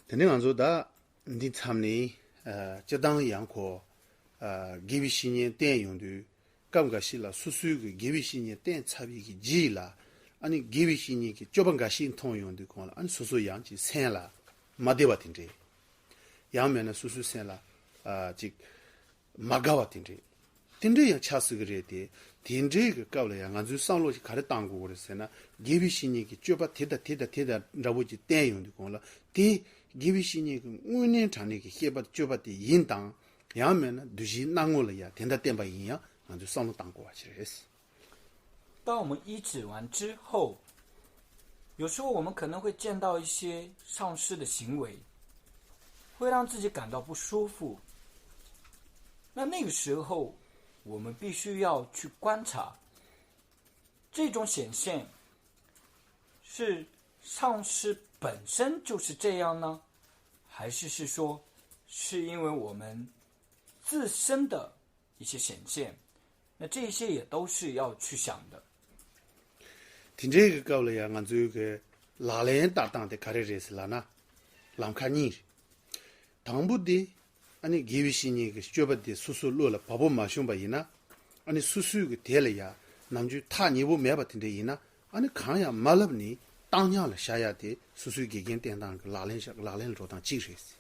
tene nganzo da ndi tsamni jadang yang ko gibi shinye ten yongdu kamga shila susu ge gibi shinye ten chabi gi ji la ani gibi shinye ge jobanga shin tong yongdu ko la ani susu yang ji sen la madeba tinje yang mena susu sen la ji magawa tinje tinje ya chasu gre de tinje ge kawla ya nganzo sanglo ji kare tanggo gore sena gibi shinye ge joba teda rabo ji ten yongdu ko la ti 기비신이 그 운년 전에 그 해바 줘바디 인당 야면 두지 나고了呀 된다 된바 인야 아주 상도 당고 와치레스 当我们医治完之后，有时候我们可能会见到一些丧失的行为，会让自己感到不舒服。那个时候，我们必须要去观察，这种显现是丧失本身就是这样呢，还是说是因为我们自身的一些显现？那这些也都是要去想的。听这个高了呀，俺这个拉连搭档的开始认识了呢，让看你，当不的，俺你给予些那个学不的叔叔落了，爸爸妈兄吧伊呢，俺你叔叔个爹了呀，那就他你不买不听的伊呢，俺你看呀买了你。当年了下呀的，叔叔给人电当个拉链做当精神是。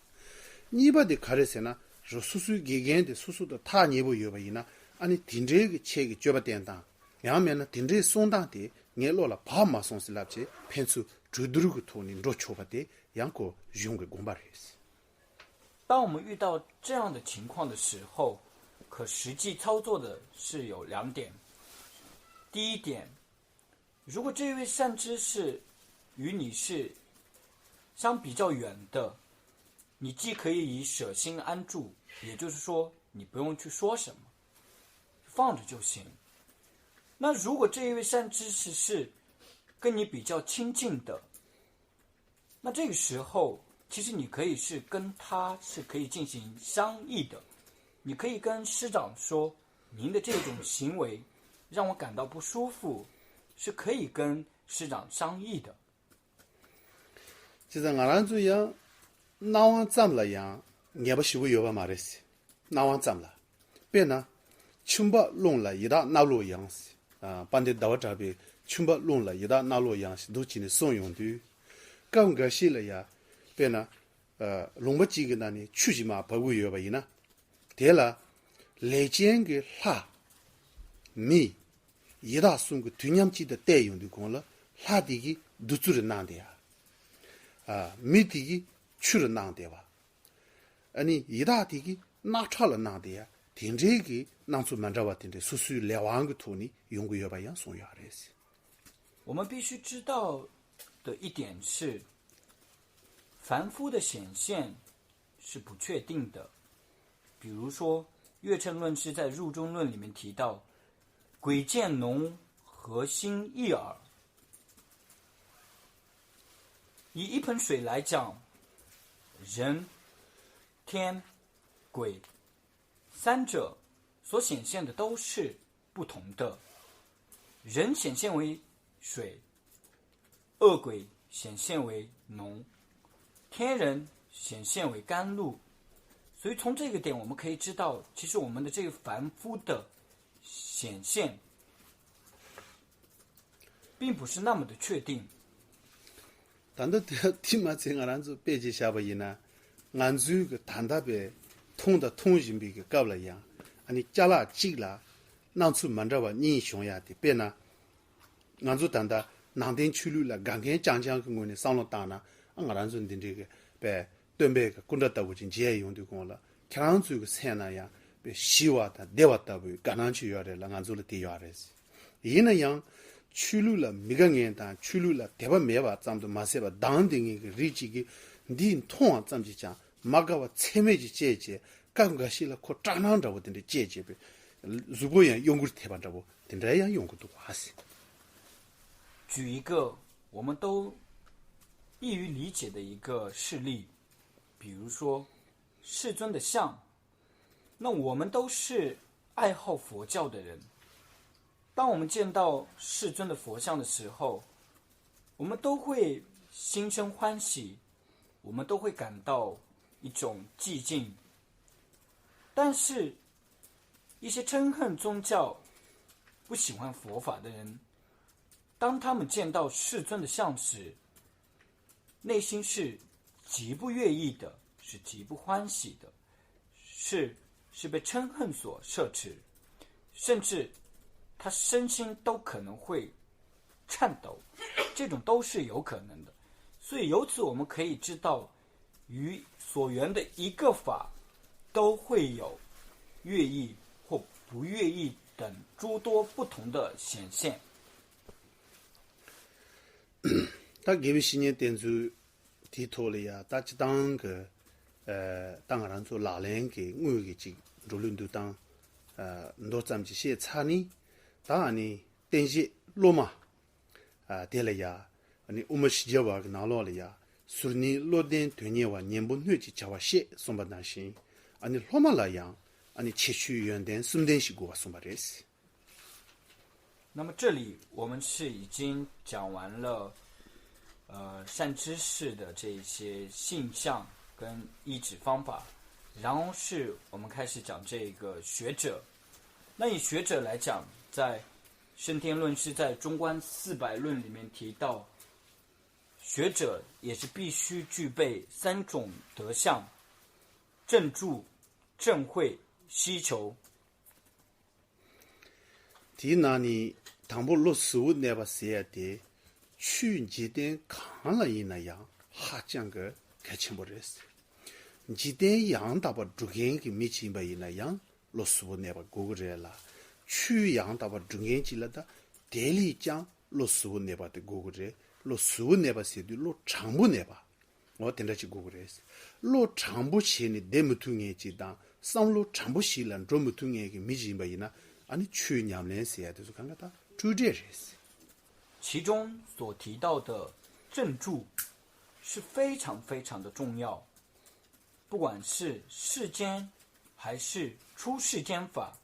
你把的看的是呢，说叔叔给人的叔叔的他你不有吧伊呢？按你顶这个切个脚把电当，两面呢顶这送当的，俺落了跑马送是那些，偏出追多个托你若求不的，养个用个公巴的是。当我们遇到这样的情况的时候，可实际操作的是有两点。第一点，如果这位善知识与你是相比较远的，你既可以以舍心安住，也就是说你不用去说什么，放着就行。那如果这一位善知识是跟你比较亲近的，那这个时候其实你可以是跟他是可以进行商议的。你可以跟师长说，您的这种行为让我感到不舒服，是可以跟师长商议的。就是俺们这样，那往怎么了样？也不习惯有吧嘛的是，那往怎么了？别呢，全部弄了一大那路样式啊，把你到这边全部弄了一大那路样式，都进行送用的。刚开始了呀，别呢，弄不几个那呢，出去嘛不会有吧？伊呢，对了，来见个他，米，一大送个对娘记的代用的功了，他的个都做的难的呀。미디기 추르 나데와 아니 이다디기 나차르 나데야 딘제기 나수 만자와 딘데 수수 려왕의 돈이 용구여봐야 송야레스 我们必须知道的一点是，凡夫的显现是不确定的。比如说，月称论师在入中论里面提到，鬼见浓，核心一耳。以一盆水来讲，人、天、鬼三者所显现的都是不同的。人显现为水，恶鬼显现为浓，天人显现为甘露。所以从这个点我们可以知道，其实我们的这个凡夫的显现并不是那么的确定。단도 티마 생활한주 빼지 샤바이나 안주 그 단답에 통다 통신비 그 qab라야 아니 짜라 찌라 난수 만자와 니 쇼야데 빼나 안주 단다 난된 출루라 강게 장장 그 거네 상로 따나 안가란주 딘데 배 던배 그 군다다고 진 지에 용도 공라 강주 그 세나야 배 시와다 대왔다고 가난치 요래 안주를 대요아레스 이는 양 출루라 미강엔다 출루라 대바 매바 잠도 마세바 당딩이 리지기 닌 통화 잠지자 마가와 체메지 제제 깡가실라 코 짜난다고 된데 제제베如果 연구를 해반다고 된다야 연구도 하시 举一个我们都易于理解的一个事例，比如说世尊的像。那我们都是爱好佛教的人，当我们见到世尊的佛像的时候，我们都会心生欢喜，我们都会感到一种寂静。但是一些憎恨宗教、不喜欢佛法的人，当他们见到世尊的像时，内心是极不悦意的，是极不欢喜的，是被嗔恨所摄持，甚至他身心都可能会颤抖，这种都是有可能的。所以由此我们可以知道，于所缘的一个法都会有乐意或不乐意等诸多不同的显现。他给予新年点出提托了呀，他只当个当然做拉人给我给几无论都当多咱们这些差呢，当然呢，电视罗马对了呀，你我们世界话个拿落了呀，所以你落点对你话年不内去叫我写送不担心，你罗马来样，你切去原点送点西过送不这些。那么这里我们是已经讲完了善知识的这些性相跟医治方法，然后是我们开始讲这个学者。那以学者来讲，在升天论是在中观400论里面提到，学者也是必须具备3种德相：正住、正慧、希求。第那里倘不落实物那把写的，去几点看了一那样，还讲个开清不认识。几点样打把主间给没清白一那样，落实物那把过个人了。去样打把主间起了的，地里讲落实物那把的过个人，落实物那把写的落长不那把，我听得起过个人。落长不写你得没突眼记当，上落长不写了，专没突眼给没清白一那。你去年连写的是看看他注这些事，其中所提到的正住是非常非常的重要，不管是世间还是出世间法，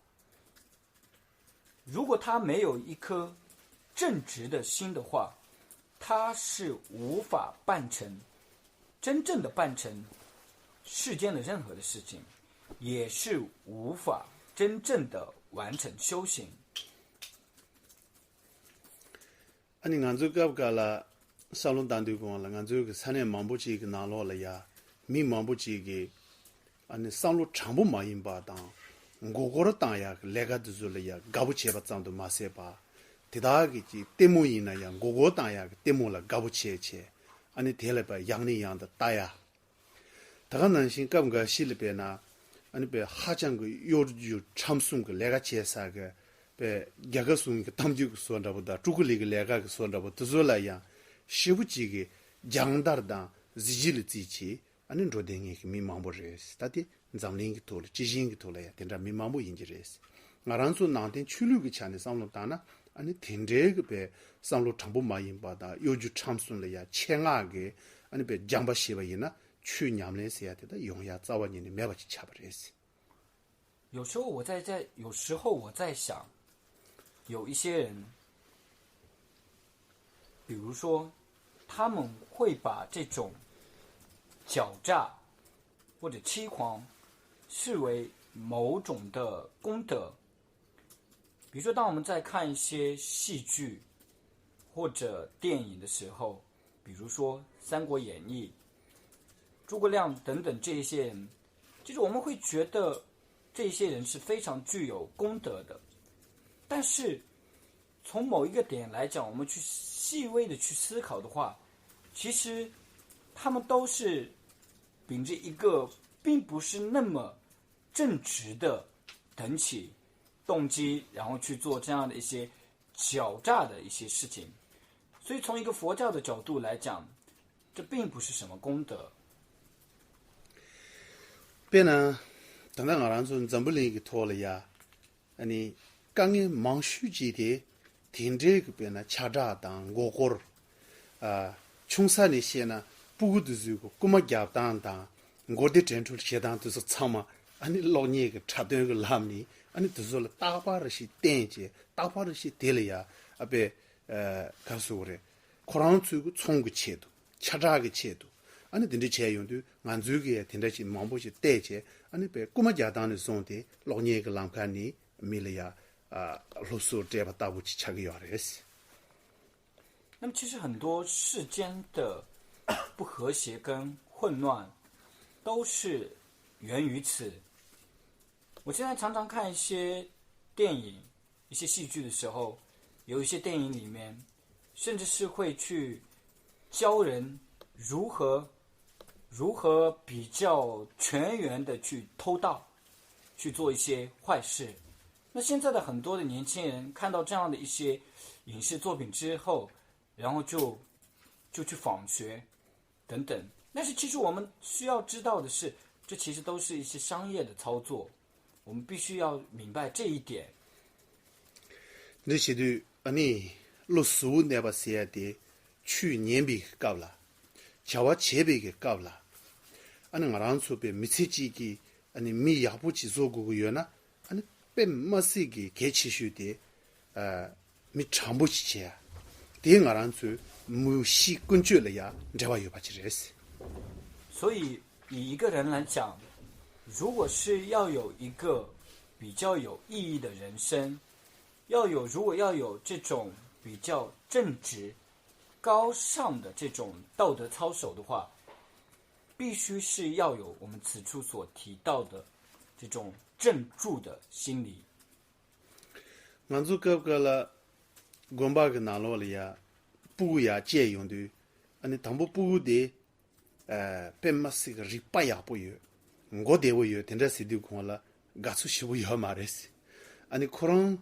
如果他没有一颗正直的心的话，他是无法办成真正的办成世间的任何的事情，也是无法真正的完成修行。你按照个个了，上龙单独讲了，按照个3年忙不起个拿落了呀，没忙不起个，你上路长不忙音吧当，我个当呀，来个就是了呀，搞不起吧长都马些吧，其他个就对木音那样，我当呀，对木了搞不起，你贴了吧养你养的大呀，他个男性个个心里边呢。你别哈讲个有长送个来个介绍个，别一个送个他们就说着不得，诸葛里个来个说着不得，说来样，是不几个讲大的自己的自己，你说的那个迷茫不认识，他的咱们个多了，知心个多了呀，听着迷茫不认识认识，我让说哪天去了个钱的上路单呢，你听这个别上路长不马引把的，有就长送了呀，千个，你别讲不习吧人呢。去年来写的，用呀早晚年的没法去掐不这些。有时候我在想，有一些人，比如说，他们会把这种狡诈或者欺狂视为某种的功德。比如说，当我们在看一些戏剧或者电影的时候，比如说《三国演义》。诸葛亮等等这些人，就是我们会觉得这些人是非常具有功德的，但是从某一个点来讲，我们去细微的去思考的话，其实他们都是秉着一个并不是那么正直的等起动机，然后去做这样的一些狡诈的一些事情。所以从一个佛教的角度来讲，这并不是什么功德。别呢，等到我让说怎么能给拖了呀？你刚刚忙书记的，听这个边呢，掐扎当我过穷山那些呢，不都是个，古么家当，我的真出些当都是唱嘛，你老年个插队个拉米，你都说了大把的些电节，大把的些电了呀，别告诉我的，可能这个冲个切度，掐扎个切度。 아니 딘데 체용도 안주게 딘데지 망보시 대체 아니 배 꼬마자단의 손데 로니에가 람칸니 밀이야 로소 제바다부치 차기요레스 那么其实很多世间的不和谐跟混乱都是源于此。我现在常常看一些电影、一些戏剧的时候，有一些电影里面甚至是会去教人如何比较全员的去偷盗，去做一些坏事。那现在的很多的年轻人看到这样的一些影视作品之后，然后就去仿学等等。但是其实我们需要知道的是，这其实都是一些商业的操作，我们必须要明白这一点。那些的아니 로수 내가 써야 돼. 추 년비 값라. 자와 제비게 값라. 아니 말한수배 미세지기 아니 미 야부지 소고고요나 아니 뱀 마시기 개치슈데 미 참부치야. 대응하란수 무시 근줄이야. 제가 요바치레스. 所以以一个人来讲，如果是要有一个比较有意义的人生，如果要有这种比较正直、高尚的这种道德操守的话，必须是要有我们此处所提到的这种正助的心理。俺就搞个了，光把个拿落了呀，不呀借用的，俺当不的，本嘛是个日八呀不有，我的我有，现在是的空了，俺出去不要嘛的是，俺可能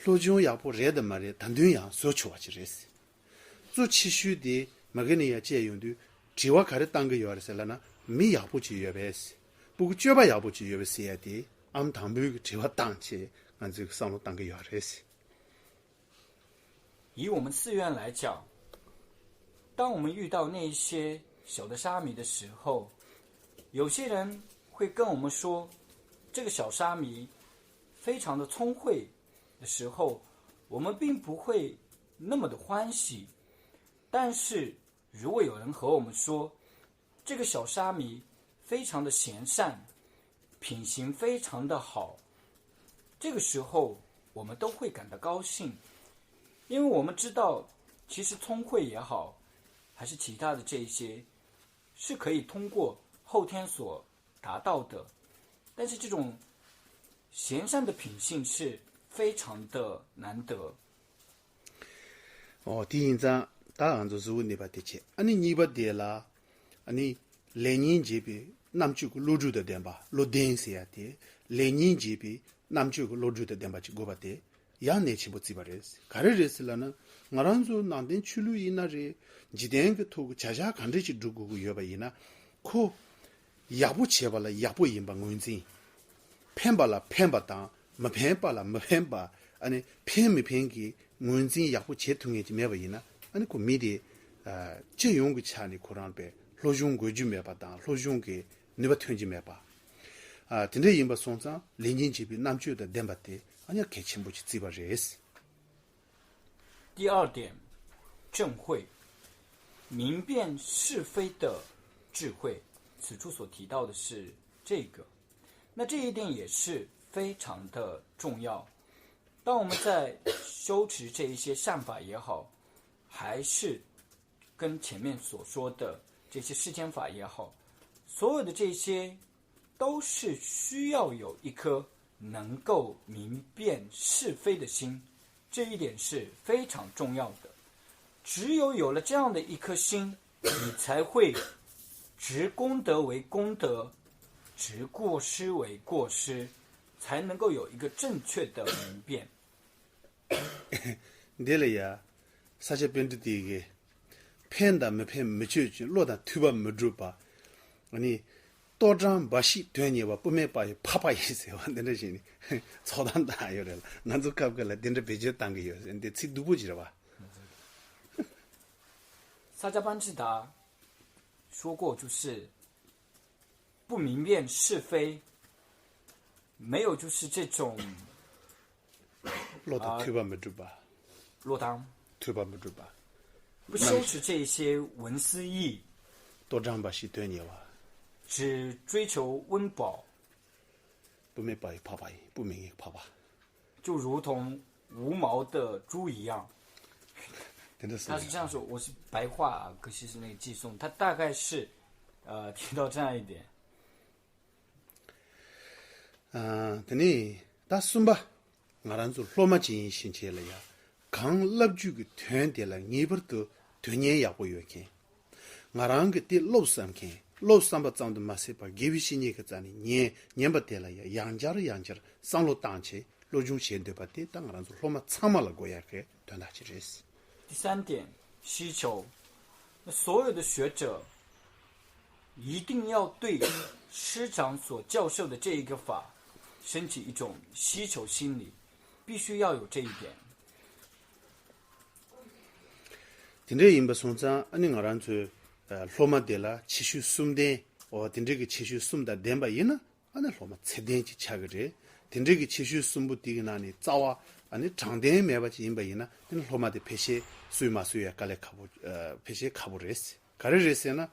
罗中也不热的嘛的，但对呀，所求啊就是，做期许的，每个人也借用的，只要开始当个月的时候呢，没也不去月呗是，不过绝不也不去月呗是的，俺们当不只要当起。俺这个上路当个药来是。以我们寺院来讲，当我们遇到那些小的沙弥的时候，有些人会跟我们说，这个小沙弥非常的聪慧的时候，我们并不会那么的欢喜。但是如果有人和我们说，这个小沙弥非常的贤善，品行非常的好，这个时候我们都会感到高兴，因为我们知道其实聪慧也好，还是其他的这些是可以通过后天所达到的，但是这种贤善的品性是非常的难得。第一章答案就是问你把的切，你把的啦，来年这边南区个落住的点吧，落电些的，来年这边。남주고 로주도 덴바치 고바데 야네 치부 지바레스 가르레스라나 나란조 난덴 출루 이나리 지덴게 토고 자자 간르치 두고고 여바이나 코 야부 치발라 야부 임방운지 펜발라 펜바다 마펜발라 마펜바 아니 펜미 펜기 문지 야부 제통에지 메바이나 아니 코 미디 제용고 차니 코란베 로중고 주메바다 로중게 네바 튼지 메바 근데 임바 송상 렌진집이 남주的덴바데 아니야 개침부지 지바레스。第二点，正慧，明辨是非的智慧，此处所提到的是这个。那这一点也是非常的重要。当我们在修持这一些善法也好，还是跟前面所说的这些世间法也好，所有的这些都是需要有一颗能够明辨是非的心，这一点是非常重要的。只有了这样的一颗心，你才会执功德为功德，执过失为过失，才能够有一个正确的明辨。对了呀，啥些变的这个骗的没骗没去落的推吧没住吧，多张把戏对你吧不没把啪啪一些话，那些呢，操蛋大有了，那就搞个了，盯着别就当个有，人家吃都不记了吧？萨迦班智达说过，就是不明辨是非，没有就是这种落的推吧没住吧？落当推吧没住吧？不修持这些文思义，多张把西对你哇，只追求温饱，不没把一泡吧，不明一泡吧，就如同无毛的猪一样。真的是。他是这样说，我是白话啊，可惜是那个寄送，他大概是提到这样一点。等你打算吧，我让做罗马进行起来呀，刚立住个团队了，你不都团年也会有看，我让个的老三看，老三把长的马赛把给不起你个咱的年不得了呀，养家上路当起，路中线对吧？的，当我让做罗马参马了过呀个团打起这事。第三点，需求，那所有的学者一定要对师长所教授的这一个法升起一种需求心理，必须要有这一点。顶这因不送长，你我让做罗马的了，继续送的，顶这个继续送的点吧，呢，那罗马才点去吃个这，顶这个继续送不的个那里早啊。你长点买不起因不因呢？你罗马的配些水嘛水啊，搞来卡不配些卡不热死，搞热死呢，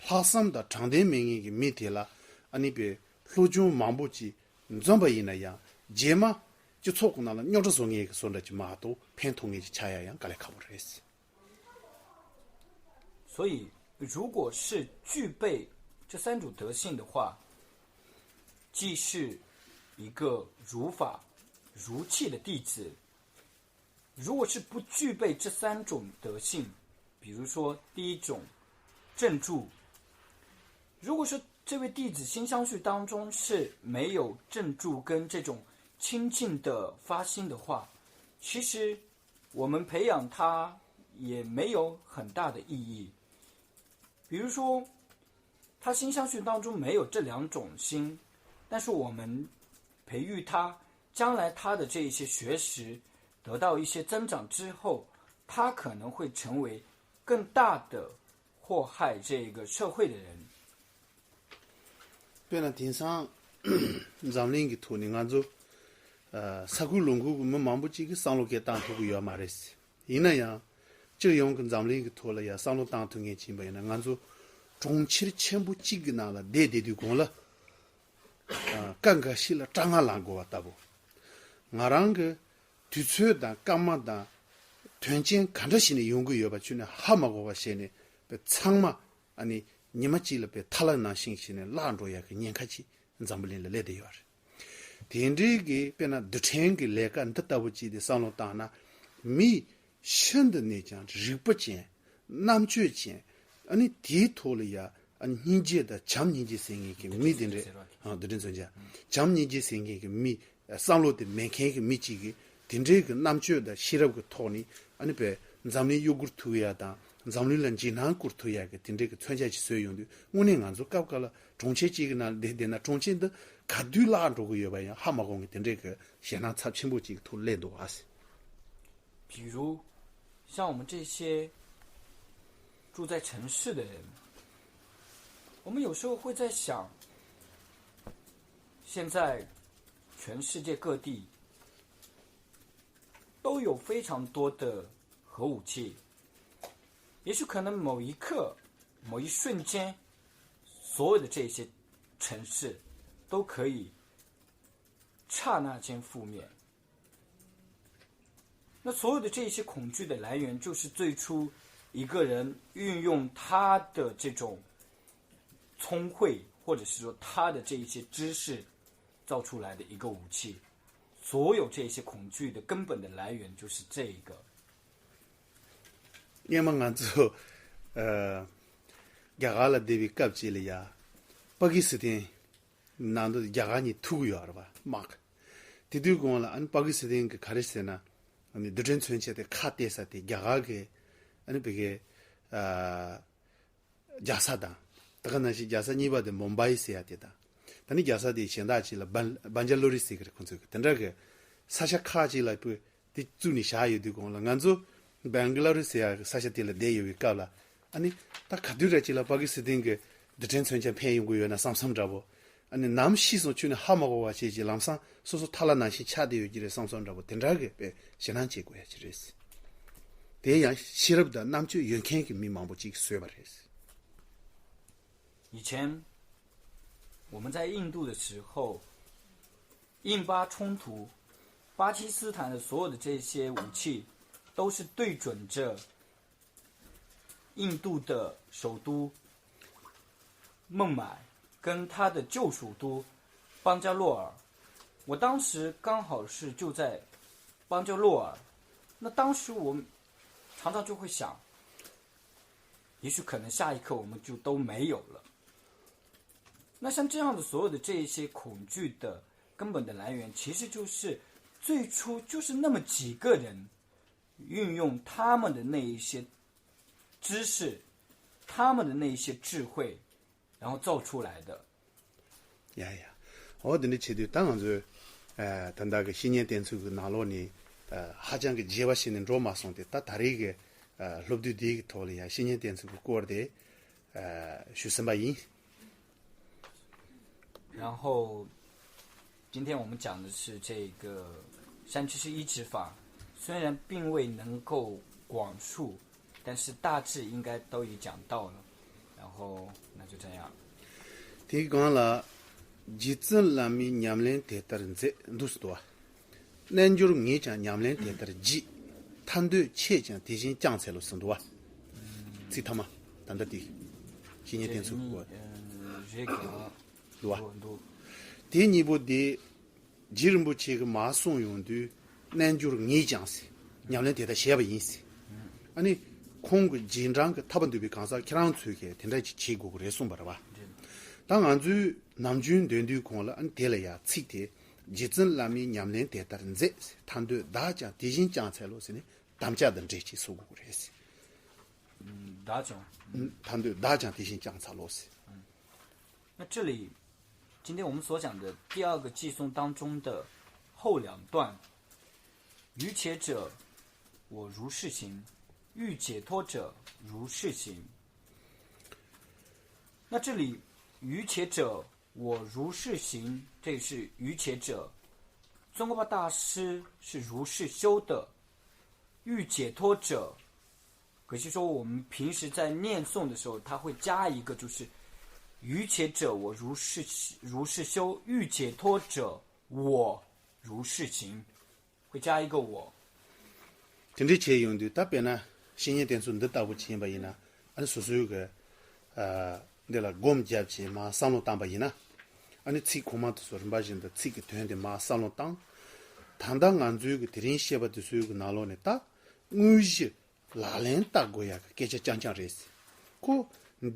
拉上的长点名义个媒体了，你别路中忙不起，你怎么因那样？节嘛就错过那了，鸟着说你个说了就马都偏同意就吃呀样，搞来卡不热死。所以，如果是具备这三种德性的话，既是一个如法如器的弟子。如果是不具备这三种德性，比如说第一种正住，如果说这位弟子心相续当中是没有正住跟这种清净的发心的话，其实我们培养他也没有很大的意义。比如说他心相续当中没有这两种心，但是我们培育他，将来他的这一些学识得到一些增长之后，他可能会成为更大的祸害这个社会的人。变了天上咱们个土呢，俺就萨库龙库我们忙不起个上路给当土个要马来西，因那样就用跟咱们个土了呀，上路当土眼前边呢，俺就中期的全部几个拿了，对的工了，刚刚洗了张阿兰过大不，俺让个推出的干嘛的，团建看着心里用个要把去呢，蛤蟆个些呢，被苍嘛，你们记了被他了那信息呢，拦住也个年开起，咱们连了来的要是。听这个变了，都成个来个，得到不记的上路当那，没现的那讲日不见，南绝见，你地图了呀，年纪的强年纪生意个没的人对人说讲，强年纪生意个没上路的没看个没几个，听这个南绝的西了个托呢，被咱们有个图呀当。咱们人经常过头呀个，听这个传下去所用的，我呢俺就搞了，中间几个呢，那中间的卡对拉着个月吧样，蛤蟆公听这个现场插全部几个图来多还是。比如像我们这些住在城市的人，我们有时候会在想，现在全世界各地都有非常多的核武器。也许可能某一刻、某一瞬间，所有的这些城市都可以刹那间覆灭。那所有的这些恐惧的来源，就是最初一个人运用他的这种聪慧，或者是说他的这一些知识，造出来的一个武器。所有这些恐惧的根本的来源就是这一个。因为俺就亚嘎了这边搞起了呀，巴基斯坦难道亚嘎你土样了吧？妈个，这对讲了，俺巴基斯坦个开始呢，你德政村起的卡德萨的亚嘎个，俺别个加沙的，这个呢是加沙你把的孟买西亚的，但你加沙的现在起了班加罗里斯个工作，但这个沙下卡起来不，的做你下游的讲了，俺就。Bangladesh 사실 될 대요 가라 아니 다 가두라지라 바기스딩게 드텐천체 폐용고요나 삼삼잡고 아니 남시소 주는 하마고 와시지 람상 소소 탈라나시 차대요지레 삼삼잡고 된다게 배 신한지고야 지레스 대야 시럽다 남주 연ken기 미망보지 쇠바레스 以前我们在印度的时候，印巴冲突，巴基斯坦的所有的这些武器都是对准着印度的首都孟买跟它的旧首都邦加洛尔。我当时刚好是就在邦加洛尔，那当时我常常就会想，也许可能下一刻我们就都没有了。那像这样的所有的这一些恐惧的根本的来源，其实就是最初就是那么几个人运用他们的那一些知识，他们的那一些智慧，然后造出来的。呀，我等你去的当然是，等到个新年点出个哪路呢？还讲个计划性的罗马送的，他大一个录的第一个套了呀，新年点出个过的，学生吧音。然后，今天我们讲的是这个山知识医治法，虽然并未能够广述，但是大致应该都已讲到了。然后那就这样。第一讲了，日子拉米娘们得得人在都是多，南就是你讲娘们得得人几，谈对切讲提醒讲才了生多啊，这他妈谈得的，新年点出过。这个。对吧？第二步的，几人不去个马送用的，那就是你讲噻，娘们得的写不印噻。啊，你空个紧张个，他们都比刚才开上出去，听在去过来送不了吧？当俺就南军团队空了，俺得了呀，吃的，日子拉米娘们得的人在，谈对大家提醒讲才了噻呢，他们家人这起说过来噻。大家。谈对大家提醒讲才了噻。那这里。今天我们所讲的第二个寄送当中的后两段，愚且者，我如是行；欲解脱者，如是行。那这里愚且者，我如是行，这是愚且者。宗喀巴大师是如是修的，欲解脱者，可是说我们平时在念诵的时候，他会加一个就是。愚且者，我如是修；欲解脱者，我如是行。会加一个我。跟这些用的，特别呢，新年点数你打不清吧？呢，俺叔叔有个那了我们家去嘛，上路当吧？呢，俺吃苦嘛，都说什么人的吃个团的嘛，上路当。谈到俺这个敌人写吧，都是有个哪路呢？打，我是哪人打过呀？给这讲这事，可。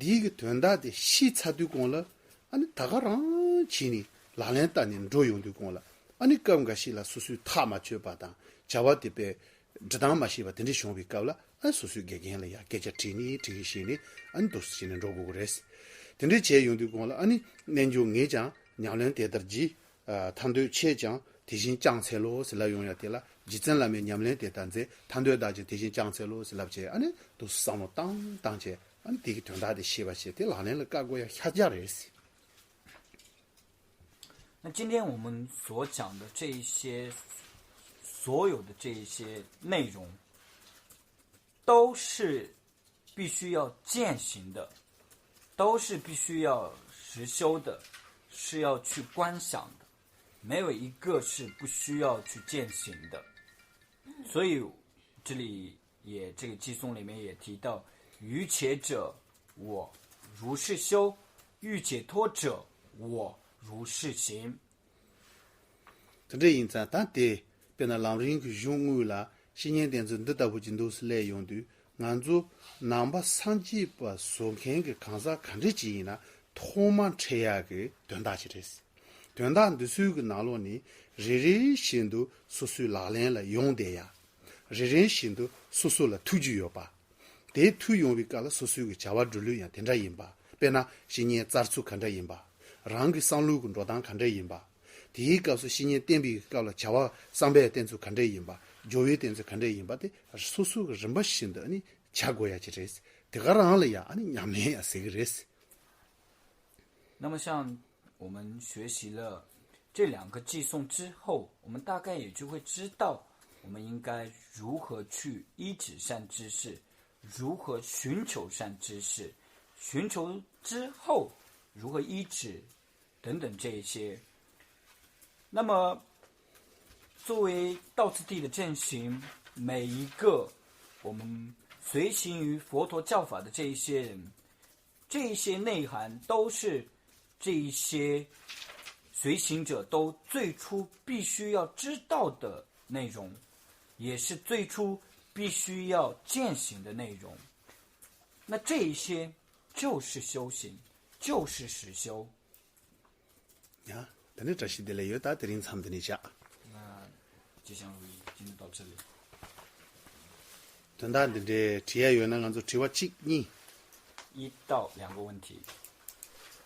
第一个团大的西茶的工了，俺大个人去呢，哪来当年作用的工了？俺刚刚是了，叔叔他嘛去把当，叫我这边这当嘛是吧？等你兄弟搞了，俺叔叔给了呀，给这这呢这些呢，俺都是现在做过来是。等你钱用的工了，俺研究眼讲，娘俩得得机，谈对钱讲，提醒讲财路是来用要的了，一阵来面娘俩得单子，谈对大家提醒讲财路是来不起，俺都是上了当钱。俺第一个团大的写吧写，对哪年了搞过呀？下家来是。那今天我们所讲的这一些，所有的这一些内容，都是必须要践行的，都是必须要实修的，是要去观想的，没有一个是不需要去践行的。所以这里也这个寄颂里面也提到。愚且者，我如是修；欲解脱者，我如是行。这因此，但得变得让人个用了，新年点子的大部分都是来用的。按照南巴上级把所看个看啥看着几呢，托满车呀个团大起来是，团大的所有个哪路呢？人人心都说是哪来了用的呀？人人心都说是了突击要吧？得推用为搞了所有个家娃主流样，听着音吧，别那新年早出看着音吧，让个上路工作当看着音吧。第一个是新年点比搞了家娃上班点出看着音吧，教育点出看着音吧的，所有个人不新的你吃过呀，这这是，这个让了呀，你娘们呀，谁个人是？那么像我们学习了这两个寄颂之后，我们大概也就会知道，我们应该如何去依止善知识。如何寻求善知识？寻求之后，如何医治等等这一些。那么作为道次第的正行，每一个我们随行于佛陀教法的这一些人，这一些内涵都是这一些随行者都最初必须要知道的内容，也是最初必须要践行的内容。那这一些就是修行，就是实修。呀，等你这些的来有大的人参的你下。那吉祥如意，今天到这里。等到你的体验员呢，俺就只话几年。1到2个问题。